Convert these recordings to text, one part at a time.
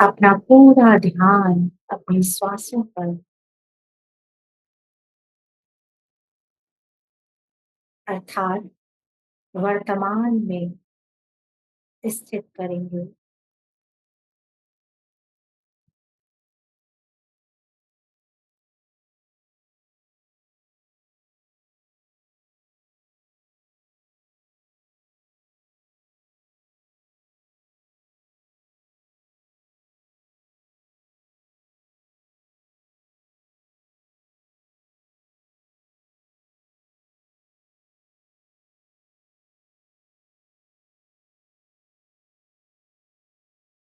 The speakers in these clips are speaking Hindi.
अपना पूरा ध्यान अपनी श्वासों पर अर्थात वर्तमान में स्थित करेंगे।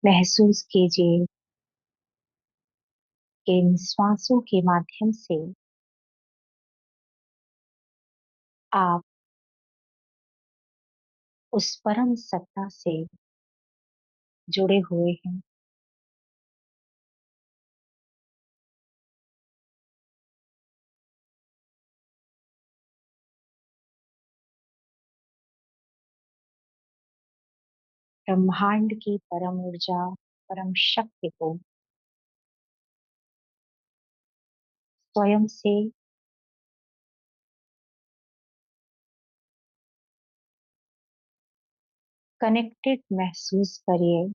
महसूस कीजिए कि इन श्वासों के माध्यम से आप उस परम सत्ता से जुड़े हुए हैं। ब्रह्मांड की परम ऊर्जा, परम शक्ति को स्वयं से कनेक्टेड महसूस करिए।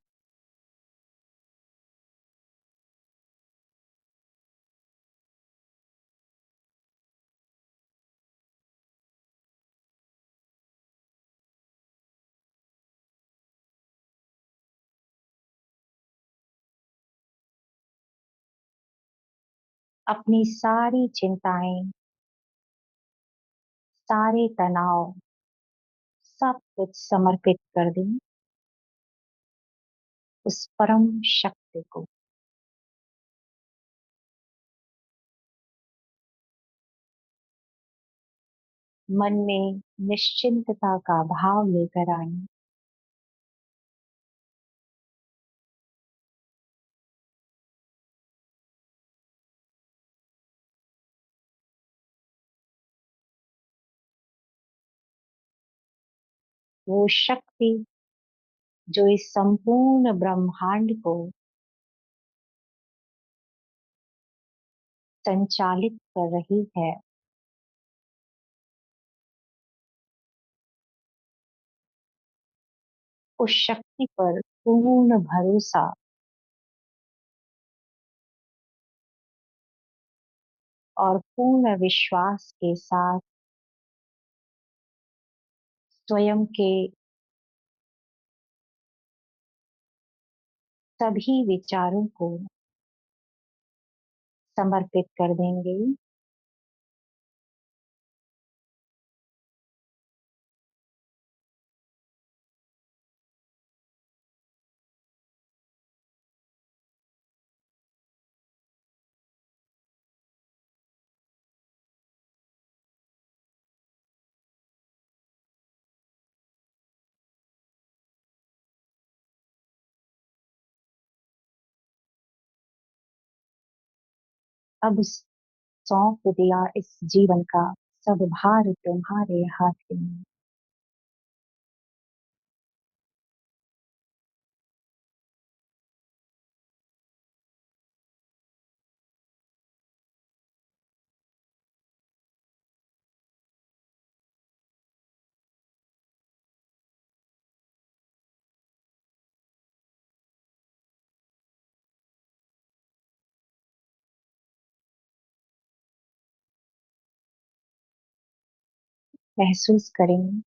अपनी सारी चिंताएं, सारे तनाव, सब कुछ समर्पित कर दें उस परम शक्ति को। मन में निश्चिंतता का भाव लेकर आए। वो शक्ति जो इस संपूर्ण ब्रह्मांड को संचालित कर रही है, उस शक्ति पर पूर्ण भरोसा और पूर्ण विश्वास के साथ स्वयं के सभी विचारों को समर्पित कर देंगे। अब सौंप दिया इस जीवन का सब भार तुम्हारे हाथ में। महसूस करें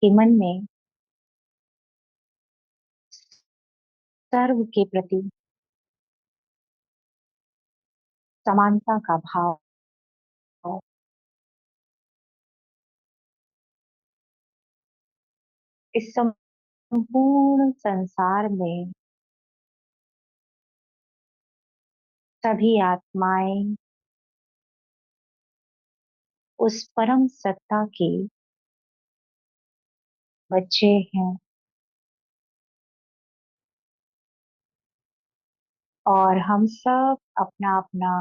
कि मन में सर्व के प्रति समानता का भाव, इस संपूर्ण संसार में सभी आत्माएं उस परम सत्ता के बच्चे हैं और हम सब अपना अपना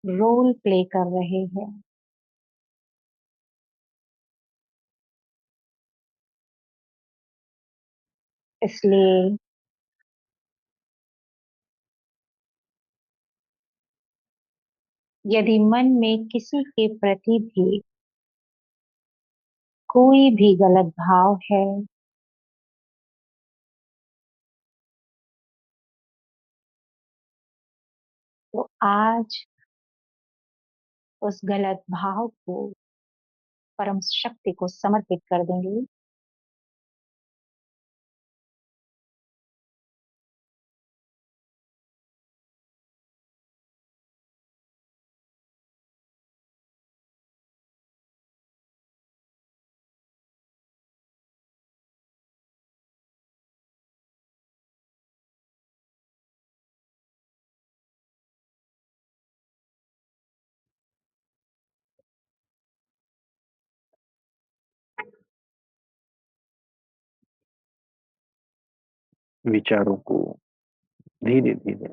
रोल प्ले कर रहे हैं। इसलिए यदि मन में किसी के प्रति भी कोई भी गलत भाव है, तो आज उस गलत भाव को परम शक्ति को समर्पित कर देंगे। विचारों को धीरे धीरे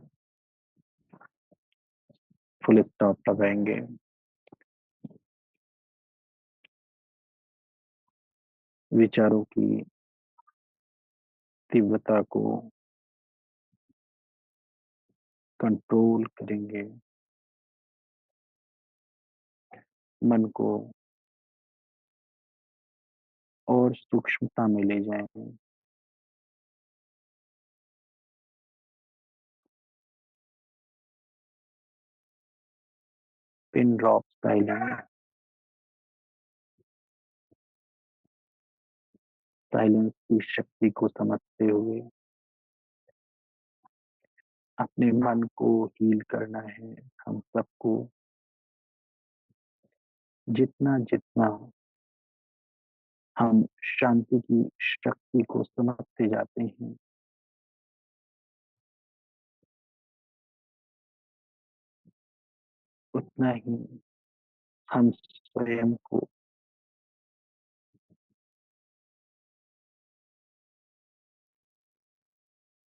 फुल स्टॉप लगाएंगे। विचारों की तीव्रता को कंट्रोल करेंगे। मन को और सूक्ष्मता में ले जाएंगे। पिन ड्रॉप साइलेंस, साइलेंस की शक्ति को समझते हुए अपने मन को हील करना है। हम सबको जितना जितना हम शांति की शक्ति को समझते जाते हैं, उतना ही हम स्वयं को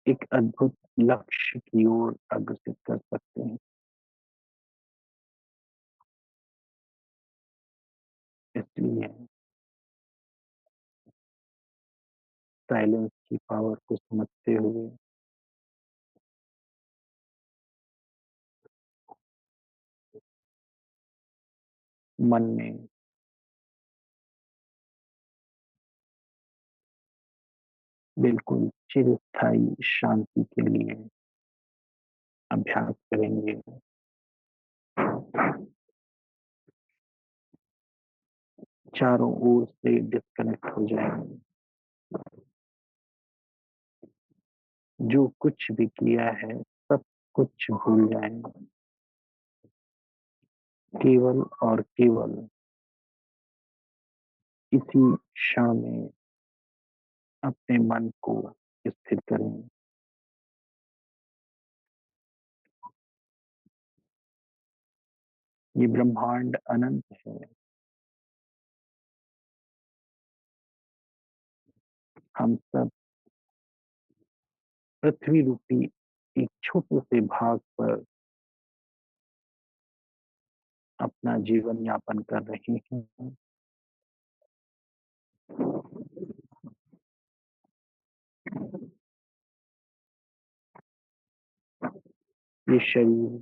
एक अद्भुत लक्ष्य की ओर अग्रसर कर सकते हैं। इसलिए साइलेंस की पावर को समझते हुए मन में बिल्कुल चिरस्थायी शांति के लिए अभ्यास करेंगे। चारों ओर से डिस्कनेक्ट हो जाएंगे। जो कुछ भी किया है सब कुछ भूल जाएंगे। केवल और केवल इसी क्षण में अपने मन को स्थिर करें। ये ब्रह्मांड अनंत है। हम सब पृथ्वी रूपी एक छोटे से भाग पर अपना जीवन यापन कर रहे हैं। ये शरीर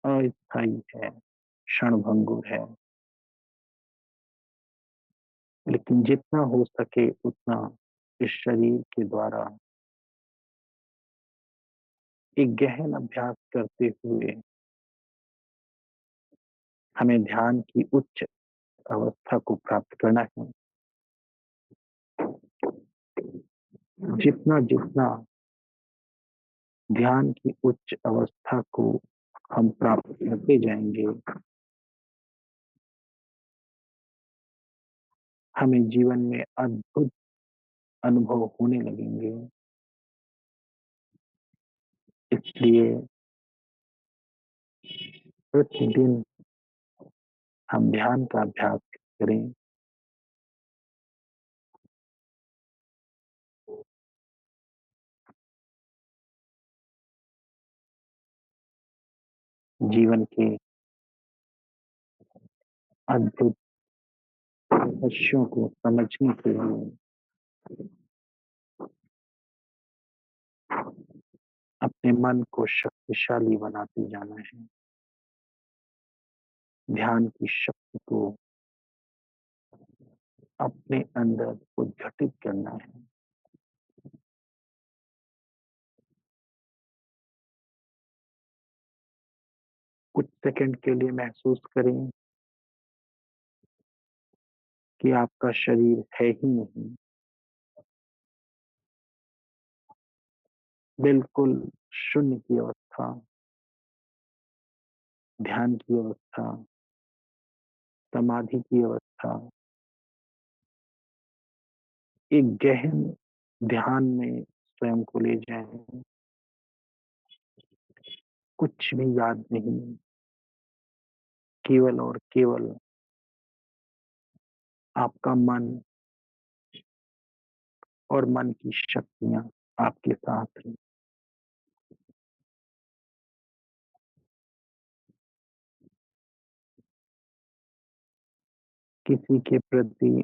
अस्थायी है, क्षणभंगुर है, लेकिन जितना हो सके उतना इस शरीर के द्वारा एक गहन अभ्यास करते हुए हमें ध्यान की उच्च अवस्था को प्राप्त करना है। जितना जितना ध्यान की उच्च अवस्था को हम प्राप्त करते जाएंगे, हमें जीवन में अद्भुत अनुभव होने लगेंगे। इसलिए प्रतिदिन हम ध्यान का अभ्यास करें। जीवन के अद्भुत रहस्यों को समझने के लिए अपने मन को शक्तिशाली बनाते जाना है। ध्यान की शक्ति को अपने अंदर उद्घटित करना है। कुछ सेकंड के लिए महसूस करें कि आपका शरीर है ही नहीं, बिल्कुल शून्य की अवस्था, ध्यान की अवस्था, समाधि की अवस्था, एक गहन ध्यान में स्वयं को ले जाएं। कुछ भी याद नहीं, केवल और केवल आपका मन और मन की शक्तियां आपके साथ हैं। किसी के प्रति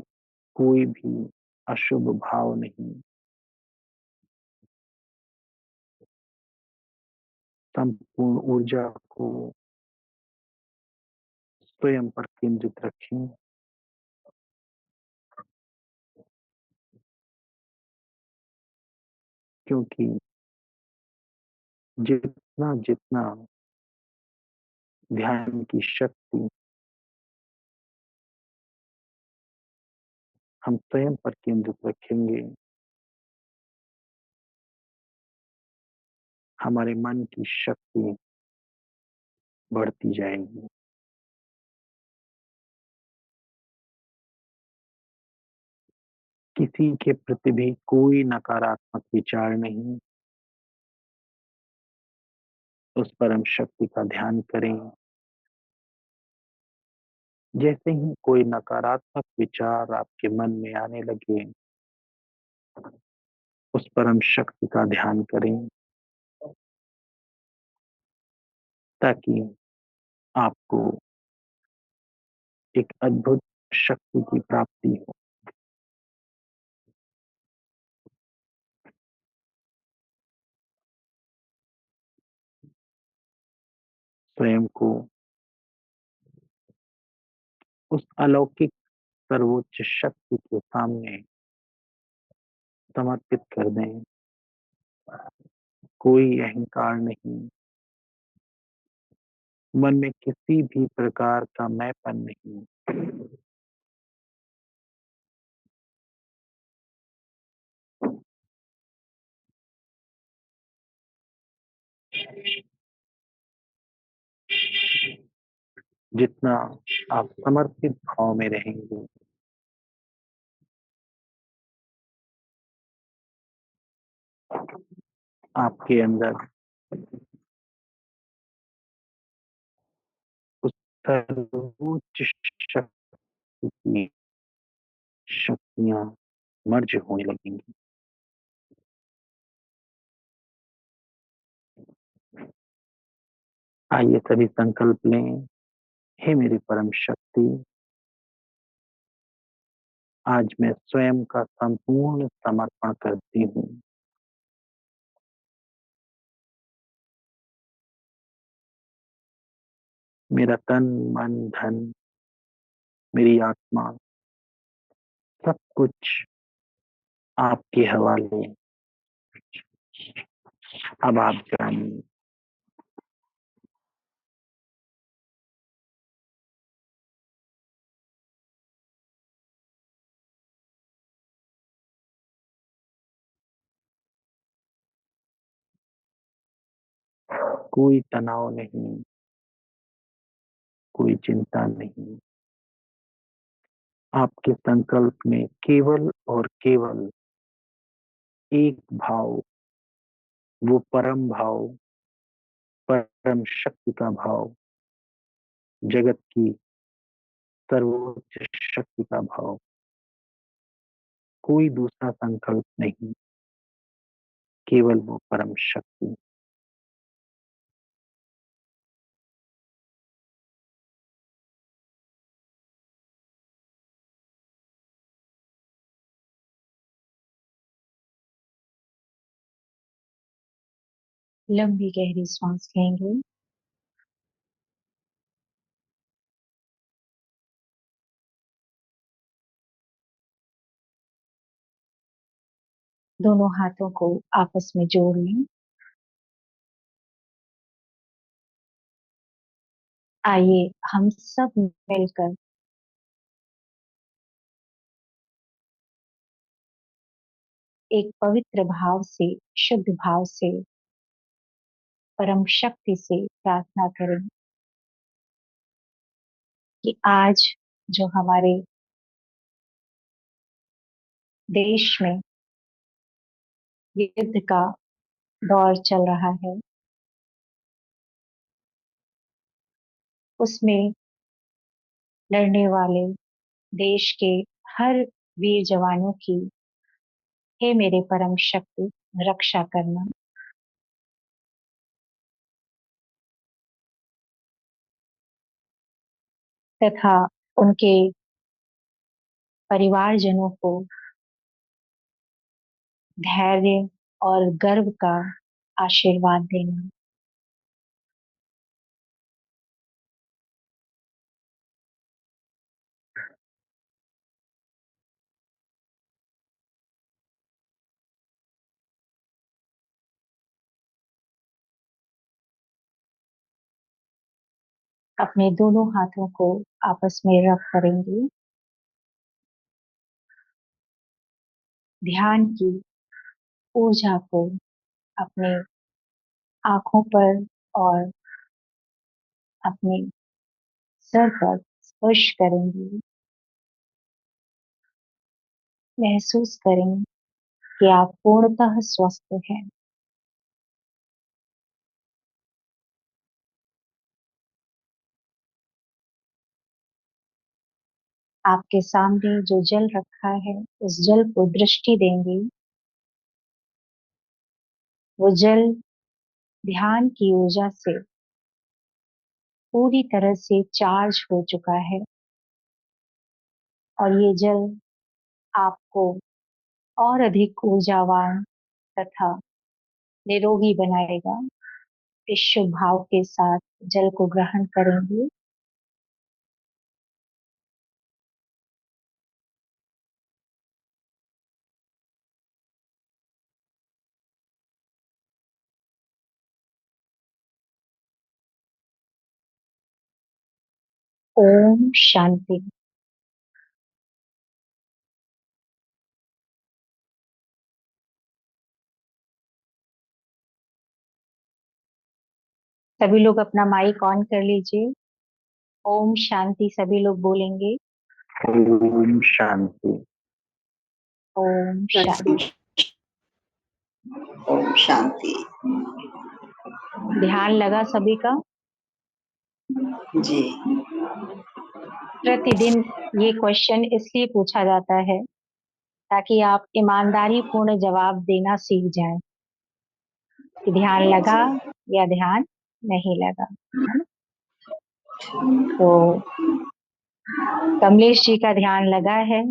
कोई भी अशुभ भाव नहीं, संपूर्ण ऊर्जा को स्वयं पर केंद्रित रखें, क्योंकि जितना जितना ध्यान की शक्ति हम स्वयं पर केंद्रित रखेंगे, हमारे मन की शक्ति बढ़ती जाएगी। किसी के प्रति भी कोई नकारात्मक विचार नहीं, उस परम शक्ति का ध्यान करें। जैसे ही कोई नकारात्मक विचार आपके मन में आने लगे, उस परम शक्ति का ध्यान करें, ताकि आपको एक अद्भुत शक्ति की प्राप्ति हो। स्वयं को उस अलौकिक सर्वोच्च शक्ति के सामने समर्पित कर दें। कोई अहंकार नहीं, मन में किसी भी प्रकार का मैंपन नहीं। जितना आप समर्पित भाव में रहेंगे, आपके अंदर उस सर्वोच्च शक्ति की शक्तियां मर्ज होने लगेंगी। आइए सभी संकल्प लें। हे मेरी परम शक्ति, आज मैं स्वयं का संपूर्ण समर्पण करती हूँ। मेरा तन, मन, धन, मेरी आत्मा, सब कुछ आपके हवाले। अब आप जानिए। कोई तनाव नहीं, कोई चिंता नहीं। आपके संकल्प में केवल और केवल एक भाव, वो परम भाव, परम शक्ति का भाव, जगत की सर्वोच्च शक्ति का भाव, कोई दूसरा संकल्प नहीं, केवल वो परम शक्ति। लंबी गहरी सांस लेंगे। दोनों हाथों को आपस में जोड़ लें। आइए हम सब मिलकर एक पवित्र भाव से, शुद्ध भाव से, परम शक्ति से प्रार्थना करें कि आज जो हमारे देश में युद्ध का दौर चल रहा है, उसमें लड़ने वाले देश के हर वीर जवानों की, हे मेरे परम शक्ति, रक्षा करना तथा उनके परिवारजनों को धैर्य और गर्व का आशीर्वाद देना। अपने दोनों हाथों को आपस में रब करेंगे। ध्यान की ऊर्जा को अपने आंखों पर और अपने सर पर स्पर्श करेंगे। महसूस करें कि आप पूर्णतः स्वस्थ हैं। आपके सामने जो जल रखा है, उस जल को दृष्टि देंगे। वो जल ध्यान की ऊर्जा से पूरी तरह से चार्ज हो चुका है और ये जल आपको और अधिक ऊर्जावान तथा निरोगी बनाएगा। इस शुभ भाव के साथ जल को ग्रहण करेंगे। ओम शांति। सभी लोग अपना माइक ऑन कर लीजिए। ओम शांति सभी लोग बोलेंगे। ओम शांति। ओम शांति। ओम शांति। ध्यान लगा सभी का? जी। प्रतिदिन ये क्वेश्चन इसलिए पूछा जाता है ताकि आप ईमानदारी पूर्ण जवाब देना सीख जाएं कि ध्यान लगा या ध्यान नहीं लगा, है ना? तो कमलेश जी का ध्यान लगा है।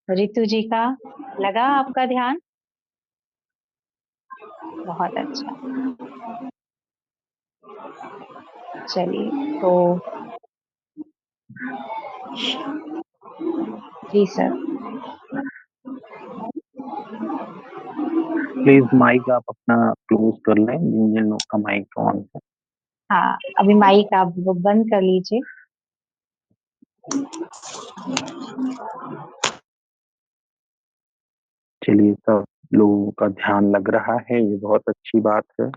रितु जी का लगा आपका ध्यान? बहुत अच्छा। चलिए तो जी सर। प्लीज माइक आप अपना क्लोज कर लें, जिन जिन लोग का माइक ऑन है। हाँ, अभी माइक आप बंद कर लीजिए। चलिए, सब लोगों का ध्यान लग रहा है, ये बहुत अच्छी बात है।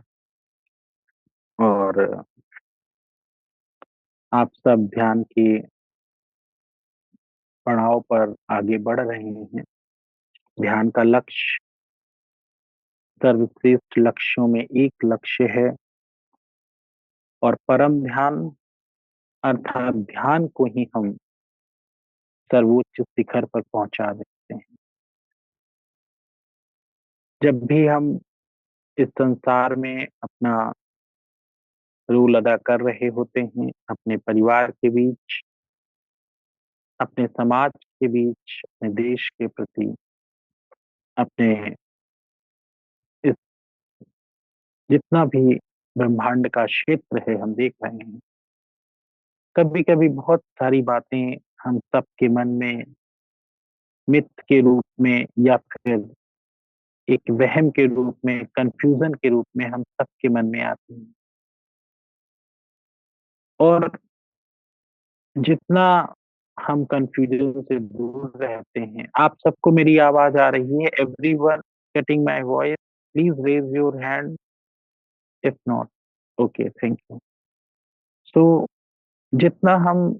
और आप सब ध्यान के पड़ाव पर आगे बढ़ रहे हैं। ध्यान का लक्ष्य सर्वश्रेष्ठ लक्ष्यों में एक लक्ष्य है और परम ध्यान अर्थात ध्यान को ही हम सर्वोच्च शिखर पर पहुंचा देते हैं। जब भी हम इस संसार में अपना रोल अदा कर रहे होते हैं, अपने परिवार के बीच, अपने समाज के बीच, अपने देश के प्रति, अपने इस जितना भी ब्रह्मांड का क्षेत्र है हम देख रहे हैं, कभी कभी बहुत सारी बातें हम सबके मन में मिथ के रूप में या फिर एक वहम के रूप में, कंफ्यूजन के रूप में हम सबके मन में आती हैं। और जितना हम कंफ्यूजन से दूर रहते हैं, आप सबको मेरी आवाज आ रही है? Everyone getting my voice? Please raise your hand if not. Okay, thank you. So जितना हम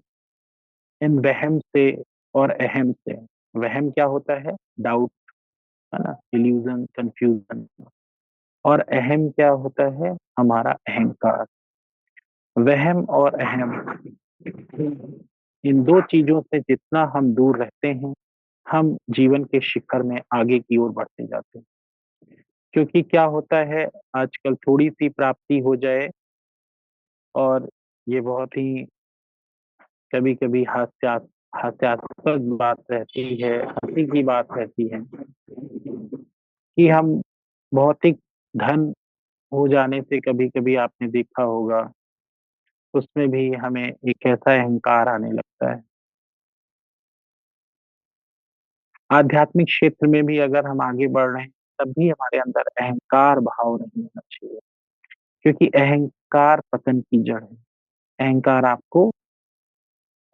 इन वहम से और अहम से, वहम क्या होता है? डाउट, है ना, इल्यूजन, कंफ्यूजन। और अहम क्या होता है? हमारा अहंकार। वहम और अहम, इन दो चीजों से जितना हम दूर रहते हैं, हम जीवन के शिखर में आगे की ओर बढ़ते जाते हैं। क्योंकि क्या होता है, आजकल थोड़ी सी प्राप्ति हो जाए और ये बहुत ही कभी कभी हास्यास्पद बात रहती है, हंसी की बात रहती है कि हम भौतिक धन हो जाने से, कभी कभी आपने देखा होगा, उसमें भी हमें एक ऐसा अहंकार आने लगता है। आध्यात्मिक क्षेत्र में भी अगर हम आगे बढ़ रहे हैं, तब भी हमारे अंदर अहंकार भाव नहीं होना चाहिए, क्योंकि अहंकार पतन की जड़ है। अहंकार आपको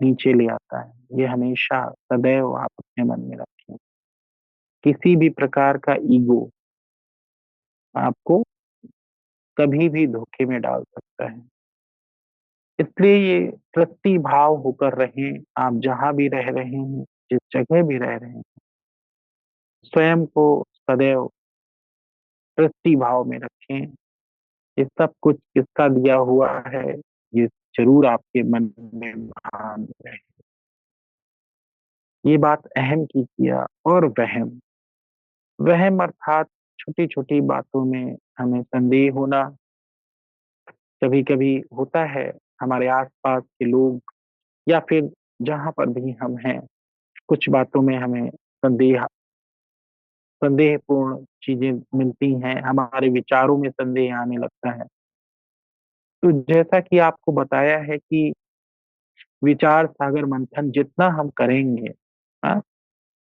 नीचे ले आता है। ये हमेशा सदैव आप अपने मन में रखें। किसी भी प्रकार का ईगो आपको कभी भी धोखे में डाल सकता है। इसलिए ये प्रति भाव होकर रहें, आप जहां भी रह रहे हैं, जिस जगह भी रह रहे हैं, स्वयं को सदैव प्रति भाव में रखें। ये सब कुछ किसका दिया हुआ है, ये जरूर आपके मन में भान रहे। ये बात अहम की किया। और वहम, वहम अर्थात छोटी छोटी बातों में हमें संदेह होना। कभी कभी होता है, हमारे आसपास के लोग या फिर जहां पर भी हम हैं, कुछ बातों में हमें संदेहपूर्ण चीजें मिलती हैं, हमारे विचारों में संदेह आने लगता है। तो जैसा कि आपको बताया है कि विचार सागर मंथन जितना हम करेंगे, हाँ,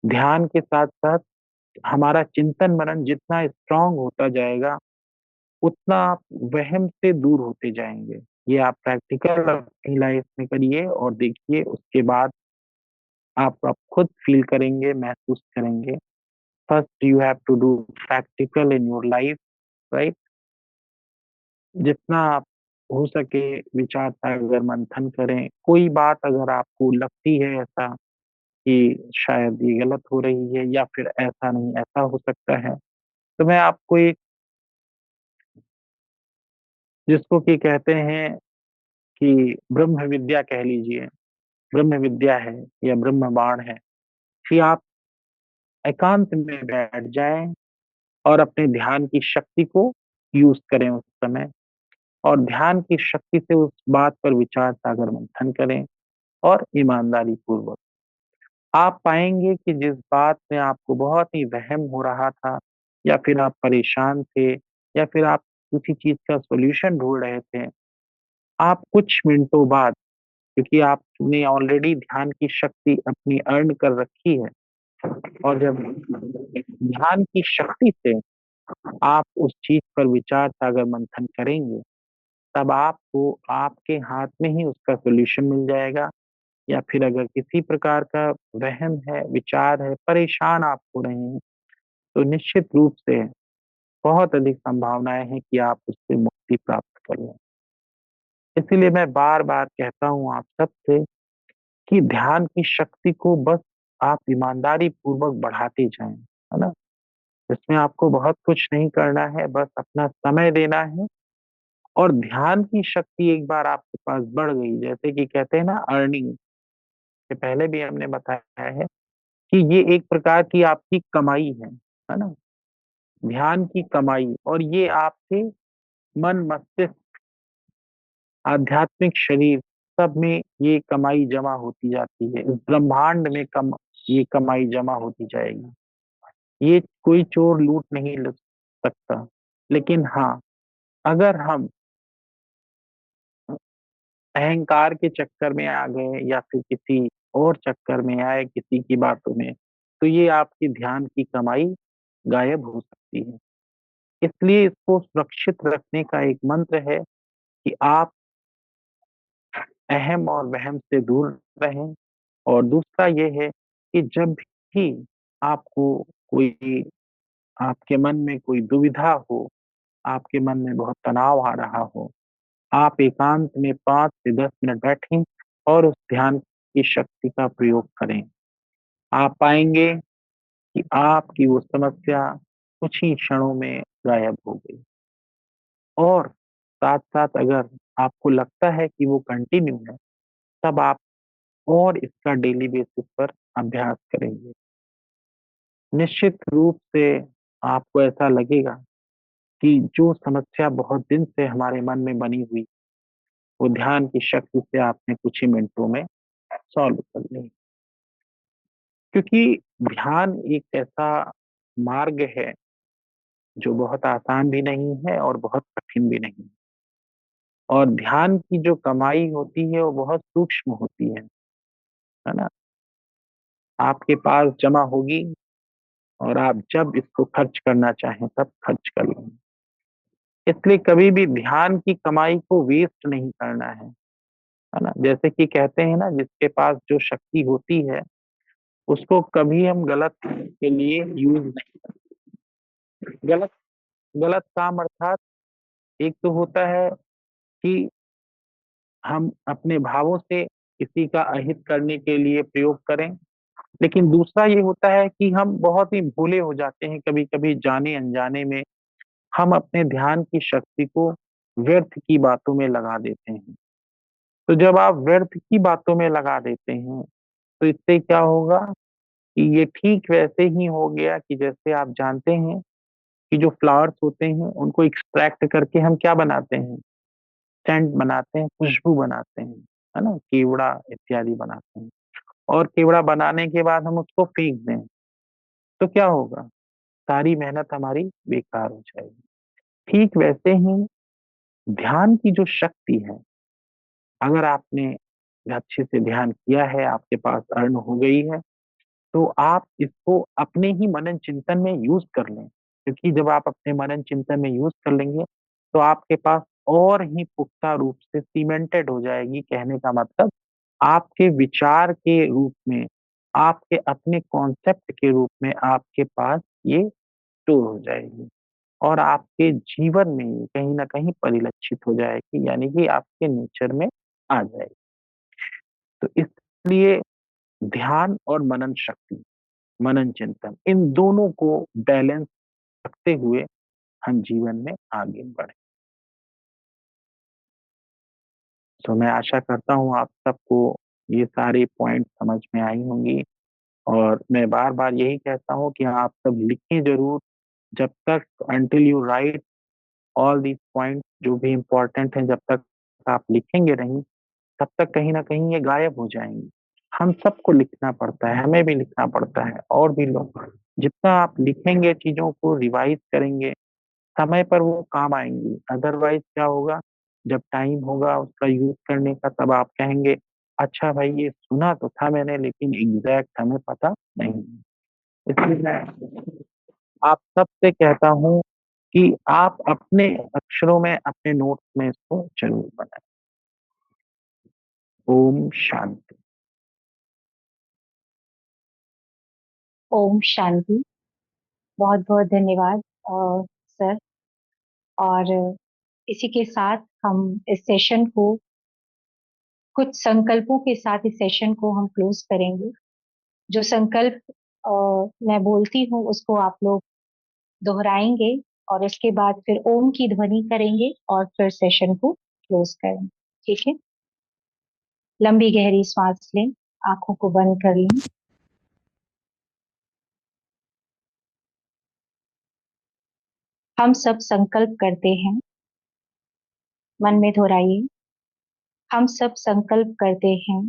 ध्यान के साथ साथ हमारा चिंतन मनन जितना स्ट्रांग होता जाएगा, उतना आप वहम से दूर होते जाएंगे। ये आप प्रैक्टिकल अपनी लाइफ में करिए और देखिए, उसके बाद आप खुद फील करेंगे, महसूस करेंगे। First you have to do practical in your life, right? जितना आप हो सके विचार सागर मंथन करें। कोई बात अगर आपको लगती है ऐसा कि शायद ये गलत हो रही है, या फिर ऐसा नहीं ऐसा हो सकता है, तो मैं आपको एक, जिसको कि कहते हैं कि ब्रह्म विद्या कह लीजिए, ब्रह्म विद्या है या ब्रह्म बाण है, कि आप एकांत में बैठ जाएं और अपने ध्यान की शक्ति को यूज करें उस समय, और ध्यान की शक्ति से उस बात पर विचार सागर मंथन करें। और ईमानदारी पूर्वक आप पाएंगे कि जिस बात में आपको बहुत ही वहम हो रहा था, या फिर आप परेशान थे, या फिर आप किसी चीज का सॉल्यूशन ढूंढ रहे थे, आप कुछ मिनटों बाद, क्योंकि आपने ऑलरेडी ध्यान की शक्ति अपनी अर्न कर रखी है, और जब ध्यान की शक्ति से आप उस चीज पर विचार सागर मंथन करेंगे, तब आपको आपके हाथ में ही उसका सॉल्यूशन मिल जाएगा। या फिर अगर किसी प्रकार का वहम है, विचार है, परेशान आप हो रहे हैं, तो निश्चित रूप से बहुत अधिक संभावनाएं हैं कि आप उससे मुक्ति प्राप्त कर लें। इसीलिए मैं बार बार कहता हूं आप सबसे कि ध्यान की शक्ति को बस आप ईमानदारी पूर्वक बढ़ाते जाएं, है ना। इसमें आपको बहुत कुछ नहीं करना है, बस अपना समय देना है। और ध्यान की शक्ति एक बार आपके पास बढ़ गई, जैसे कि कहते हैं ना अर्निंग, के पहले भी हमने बताया है कि ये एक प्रकार की आपकी कमाई है ना, ध्यान की कमाई। और ये आपके मन, मस्तिष्क, आध्यात्मिक शरीर, सब में ये कमाई जमा होती जाती है। इस ब्रह्मांड में ये कमाई जमा होती जाएगी। ये कोई चोर लूट नहीं सकता। लेकिन हाँ, अगर हम अहंकार के चक्कर में आ गए या फिर किसी और चक्कर में आए किसी की बातों में, तो ये आपकी ध्यान की कमाई गायब हो सकती है। इसलिए इसको सुरक्षित रखने का एक मंत्र है कि आप अहम और वहम से दूर रहें। और दूसरा ये है कि जब भी आपको कोई आपके मन में कोई दुविधा हो, आपके मन में बहुत तनाव आ रहा हो, आप एकांत में 5 से 10 मिनट बैठें और उस ध्यान की शक्ति का प्रयोग करें। आप पाएंगे कि आपकी वो समस्या कुछ ही क्षणों में गायब हो गई। और साथ साथ अगर आपको लगता है कि वो कंटिन्यू है, तब आप और इसका डेली बेसिस पर अभ्यास करेंगे। निश्चित रूप से आपको ऐसा लगेगा कि जो समस्या बहुत दिन से हमारे मन में बनी हुई, वो ध्यान की शक्ति से आपने कुछ ही मिनटों में सॉल्व कर ली। क्योंकि ध्यान एक ऐसा मार्ग है जो बहुत आसान भी नहीं है और बहुत कठिन भी नहीं। और ध्यान की जो कमाई होती है वो बहुत सूक्ष्म होती है ना। आपके पास जमा होगी और आप जब इसको खर्च करना चाहें तब खर्च कर लेंगे। इसलिए कभी भी ध्यान की कमाई को वेस्ट नहीं करना है ना। जैसे कि कहते हैं ना, जिसके पास जो शक्ति होती है उसको कभी हम गलत के लिए यूज नहीं। गलत गलत काम अर्थात एक तो होता है कि हम अपने भावों से किसी का अहित करने के लिए प्रयोग करें, लेकिन दूसरा ये होता है कि हम बहुत ही भोले हो जाते हैं, कभी कभी जाने अनजाने में हम अपने ध्यान की शक्ति को व्यर्थ की बातों में लगा देते हैं। तो जब आप व्यर्थ की बातों में लगा देते हैं, तो इससे क्या होगा कि ये ठीक वैसे ही हो गया कि जैसे आप जानते हैं कि जो फ्लावर्स होते हैं उनको एक्सट्रैक्ट करके हम क्या बनाते हैं, सेंट बनाते हैं, खुशबू बनाते हैं, है ना, केवड़ा इत्यादि बनाते हैं। और केवड़ा बनाने के बाद हम उसको फेंक दें, तो क्या होगा, सारी मेहनत हमारी बेकार हो जाएगी। ठीक वैसे ही ध्यान की जो शक्ति है, अगर आपने अच्छे से ध्यान किया है, आपके पास अर्न हो गई है, तो आप इसको अपने ही मनन चिंतन में यूज कर लें। क्योंकि जब आप अपने मनन चिंतन में यूज कर लेंगे तो आपके पास और ही पुख्ता रूप से सीमेंटेड हो जाएगी। कहने का मतलब, आपके विचार के रूप में, आपके अपने कॉन्सेप्ट के रूप में आपके पास ये स्टोर हो जाएगी और आपके जीवन में ये कहीं ना कहीं परिलक्षित हो जाएगी, यानी कि आपके नेचर में आ जाएगी। तो इसलिए ध्यान और मनन शक्ति, मनन चिंतन, इन दोनों को बैलेंस रखते हुए हम जीवन में आगे बढ़े। तो मैं आशा करता हूँ आप सबको ये सारे पॉइंट समझ में आई होंगी। और मैं बार बार यही कहता हूँ कि आप सब लिखें जरूर। जब तक until you right all these point जो भी इम्पोर्टेंट हैं, जब तक आप लिखेंगे नहीं, तब तक कहीं ना कहीं ये गायब हो जाएंगे। हम सबको लिखना पड़ता है, हमें भी लिखना पड़ता है, और भी लोग। जितना आप लिखेंगे, चीजों को रिवाइज करेंगे, समय पर वो काम आएंगी। अदरवाइज क्या होगा, जब टाइम होगा उसका यूज करने का, तब आप कहेंगे अच्छा भाई ये सुना तो था मैंने, लेकिन एग्जैक्ट हमें पता नहीं। इसलिए मैं आप सबसे कहता हूँ कि आप अपने अक्षरों में, अपने नोट्स में इसको जरूर बनाएं। ओम शांति। ओम शांति। बहुत बहुत धन्यवाद सर। और इसी के साथ हम इस सेशन को, कुछ संकल्पों के साथ इस सेशन को हम क्लोज करेंगे। जो संकल्प मैं बोलती हूँ उसको आप लोग दोहराएंगे और उसके बाद फिर ओम की ध्वनि करेंगे और फिर सेशन को क्लोज करेंगे। ठीक है? लंबी गहरी सांस लें, आंखों को बंद कर लें। हम सब संकल्प करते हैं, मन में दोहराइए। हम सब संकल्प करते हैं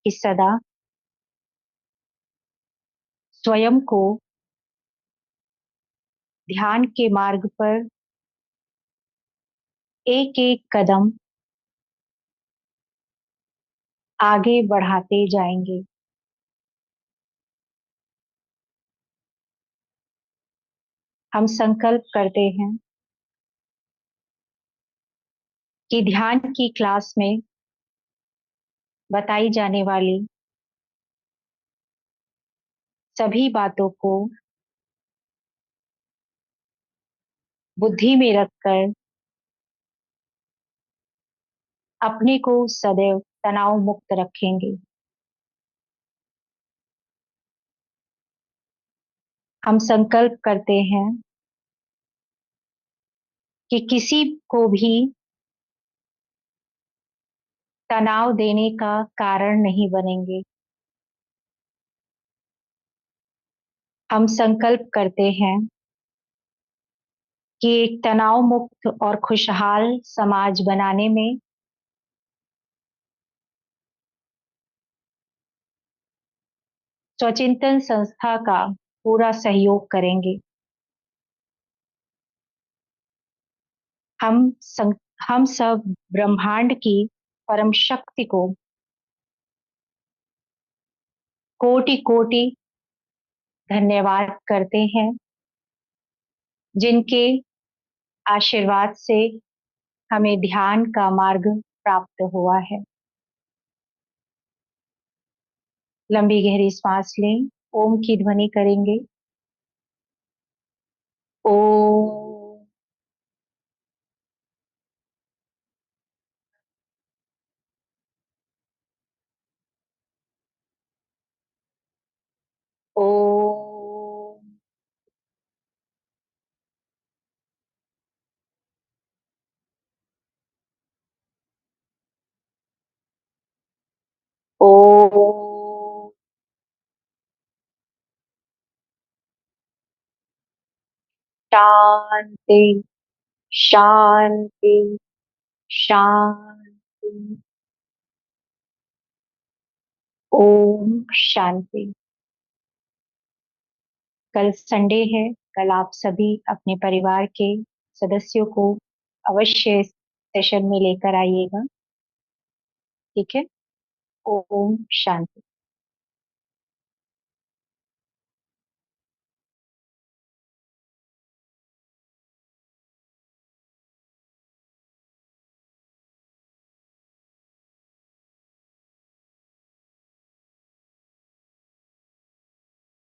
कि सदा स्वयं को ध्यान के मार्ग पर एक एक कदम आगे बढ़ाते जाएंगे। हम संकल्प करते हैं कि ध्यान की क्लास में बताई जाने वाली सभी बातों को बुद्धि में रखकर अपने को सदैव तनाव मुक्त रखेंगे। हम संकल्प करते हैं कि किसी को भी तनाव देने का कारण नहीं बनेंगे। हम संकल्प करते हैं कि एक तनाव मुक्त और खुशहाल समाज बनाने में स्वचिंतन संस्था का पूरा सहयोग करेंगे। हम सं, हम सब ब्रह्मांड की परम शक्ति को कोटि कोटि धन्यवाद करते हैं, जिनके आशीर्वाद से हमें ध्यान का मार्ग प्राप्त हुआ है। लंबी गहरी सांस लें, ओम की ध्वनि करेंगे। ओम। ओम। ओम। शांति, शांति, शांति। ओम शांति। कल संडे है। कल आप सभी अपने परिवार के सदस्यों को अवश्य सेशन में लेकर आइएगा। ठीक है। ओम शांति।